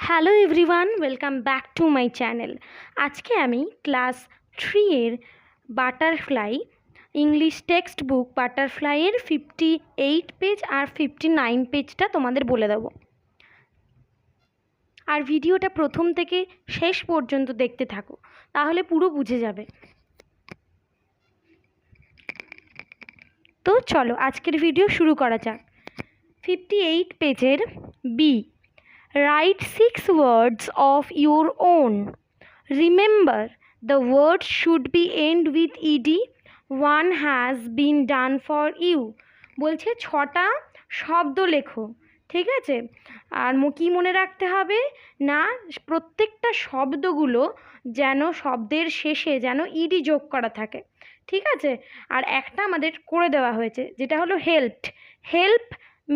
Hello everyone, welcome back to my channel. আজকে আমি class 3 Butterfly English textbook বাটারফ্লাইয়ের 58 page আর 59 পেজটা তোমাদের বলে দেবো। আর ভিডিওটা প্রথম থেকে শেষ পর্যন্ত দেখতে থাকো, তাহলে পুরো বুঝে যাবে। তো চলো আজকের ভিডিও শুরু করা যাক। 58 পেজের B, write 6 words of your own. Remember, the words should be end with ed. One has been done for you. বলছে 6টা শব্দ লেখো, ঠিক আছে? আর কি মনে রাখতে হবে না, প্রত্যেকটা শব্দগুলো যেন শব্দের শেষে যেন ইডি যোগ করা থাকে, ঠিক আছে? আর একটা আমাদের করে দেওয়া হয়েছে, যেটা হলো হেল্পড। হেল্প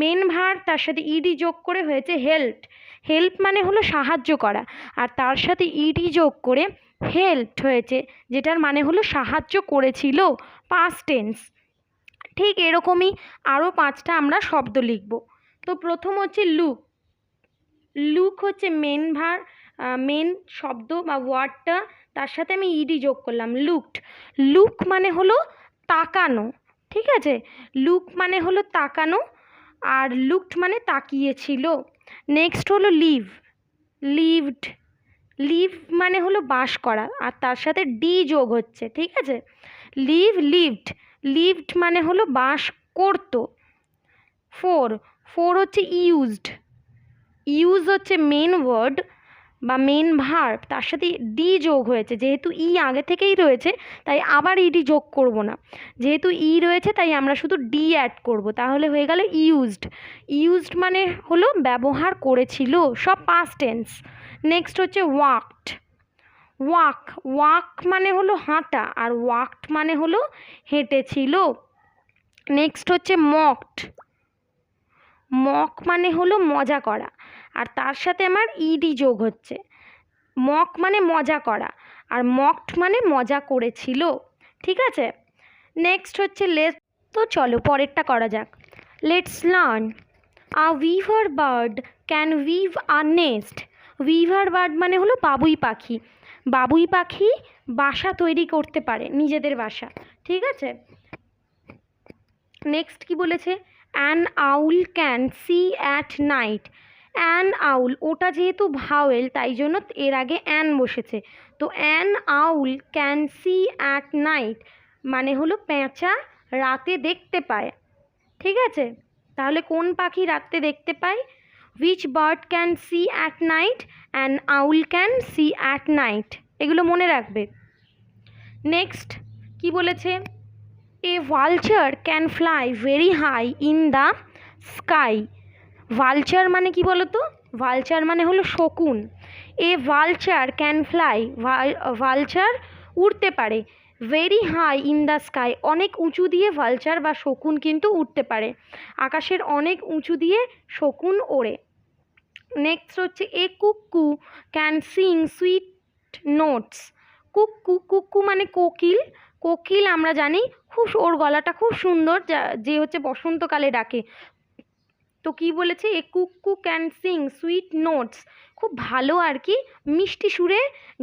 মেন ভার্ব, তার সাথে ইডি যোগ করে হয়েছে হেল্পড। হেল্প মানে হলো সাহায্য করা, আর তার সাথে ইডি যোগ করে হেল্পড হয়েছে, যেটার মানে হলো সাহায্য করেছিল, পাস্ট টেন্স। ঠিক এরকমই আরও 5টা আমরা শব্দ লিখব। তো প্রথম হচ্ছে লুক। লুক হচ্ছে মেন শব্দ বা ওয়ার্ডটা, তার সাথে আমি ইডি যোগ করলাম, লুকড। লুক মানে হলো তাকানো, ঠিক আছে? লুক মানে হলো তাকানো, আর লুকড মানে তাকিয়েছিল। নেক্সট হলো লিভ। লিভড। লিভ মানে হলো বাস করা, আর তার সাথে ডি যোগ হচ্ছে, ঠিক আছে? Leave, lived. লিভড মানে হলো বাস করতো। ফোর হচ্ছে ইউজড। ইউজ হচ্ছে মেন ওয়ার্ড বা মেন ভার্ব, তার সাথে ডি যোগ হয়েছে। যেহেতু ই আগে থেকেই রয়েছে তাই আবার ইডি যোগ করব না, যেহেতু ই রয়েছে তাই আমরা শুধু ডি অ্যাড করব, তাহলে হয়ে গেল ইউজড। ইউজড মানে হলো ব্যবহার করেছিল, সব পাস্ট টেন্স। নেক্সট হচ্ছে ওয়াকড। ওয়াক মানে হলো হাঁটা, আর ওয়াকড মানে হলো হেঁটেছিল। নেক্সট হচ্ছে মকড। মক মানে হলো মজা করা, আর তার সাথে আমার ইডি যোগ হচ্ছে। মক মানে মজা করা, আর মকড মানে মজা করেছিল, ঠিক আছে? নেক্সট হচ্ছে লেটস। তো চলো পরেরটা করা যাক। Let's learn. A weaver bird can we've a nest. Weaver bird মানে হলো বাবুই পাখি। বাবুই পাখি বাসা তৈরি করতে পারে, নিজেদের বাসা, ঠিক আছে? নেক্সট কি বলেছে? An owl can see at night. An owl, ওটা যেহেতু ভাওয়েল তাই জন্য এর আগে অ্যান বসেছে। তো an owl can see at night মানে হলো পেঁচা রাতে দেখতে পায়, ঠিক আছে? তাহলে কোন পাখি রাতে দেখতে পায়? Which bird can see at night? An owl can see at night. এগুলো মনে রাখবে। নেক্সট কি বলেছে? A vulture can fly very high in the sky. Vulture মানে কি বলো তো? ভালচার মানে হলো শকুন। A vulture can fly, vulture উড়তে পারে, very high in the sky, অনেক উঁচু দিয়ে ভালচার বা শকুন কিন্তু উঠতে পারে, আকাশের অনেক উঁচু দিয়ে শকুন ওড়ে। নেক্সট হচ্ছে এ কুক্কু ক্যান সিং সুইট নোটস। কুক্কু, কুক্কু মানে কোকিল। কোকিল আমরা জানি খুব, ওর গলাটা খুব সুন্দর, যে হচ্ছে বসন্তকালে ডাকে। তো কি বলেছে? এ কুক্কু ক্যান সিং সুইট নোটস, খুব ভালো আর কি মিষ্টি সুরে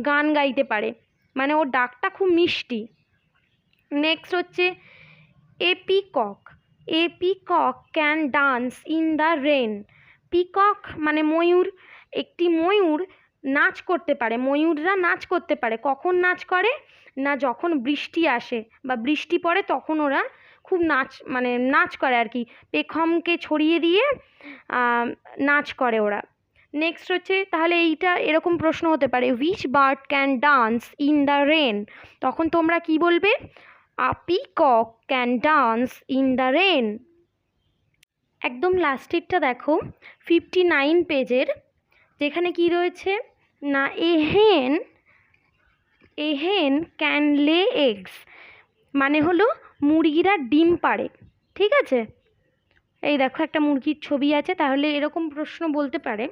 গান গাইতে পারে, মানে ওর ডাকটা খুব মিষ্টি। নেক্সট হচ্ছে a peacock. A peacock can dance in the rain. Peacock মানে ময়ূর। একটি ময়ূর নাচ করতে পারে, ময়ূররা নাচ করতে পারে। কখন নাচ করে না, যখন বৃষ্টি আসে বা বৃষ্টি পড়ে তখন ওরা খুব নাচ করে আর কি, পেখমকে ছড়িয়ে দিয়ে নাচ করে ওরা। নেক্সট হচ্ছে, তাহলে এইটা এরকম প্রশ্ন হতে পারে, which bird can dance in the rain? তখন তোমরা কি বলবে? A peacock can dance in the rain. একদম লাস্টেরটা দেখো, 59 পেজের, যেখানে কি রয়েছে না, এ হেন ক্যান লে এগস মানে হলো মুরগিরা ডিম পাড়ে, ঠিক আছে? এই দেখো একটা মুরগির ছবি আছে, তাহলে এরকম প্রশ্ন বলতে পারে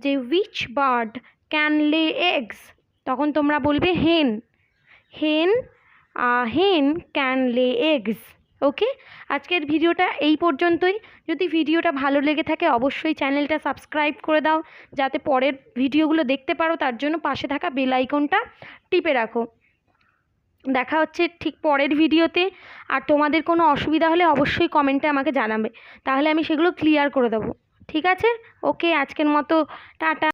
যে হুইচ বার্ড ক্যান লে এগস, তখন তোমরা বলবে হেন। হেন ক্যান লে এগস। ওকে, আজকের ভিডিওটা এই পর্যন্তই। যদি ভিডিওটা ভালো লেগে থাকে অবশ্যই চ্যানেলটা সাবস্ক্রাইব করে দাও, যাতে পরের ভিডিওগুলো দেখতে পারো। তার জন্য পাশে থাকা বেল আইকনটা টিপে রাখো। দেখা হচ্ছে ঠিক পরের ভিডিওতে। আর তোমাদের কোনো অসুবিধা হলে অবশ্যই কমেন্টে আমাকে জানাবে, তাহলে আমি সেগুলো ক্লিয়ার করে দেবো। ঠিক আছে? ওকে, আজকের মতো টাটা।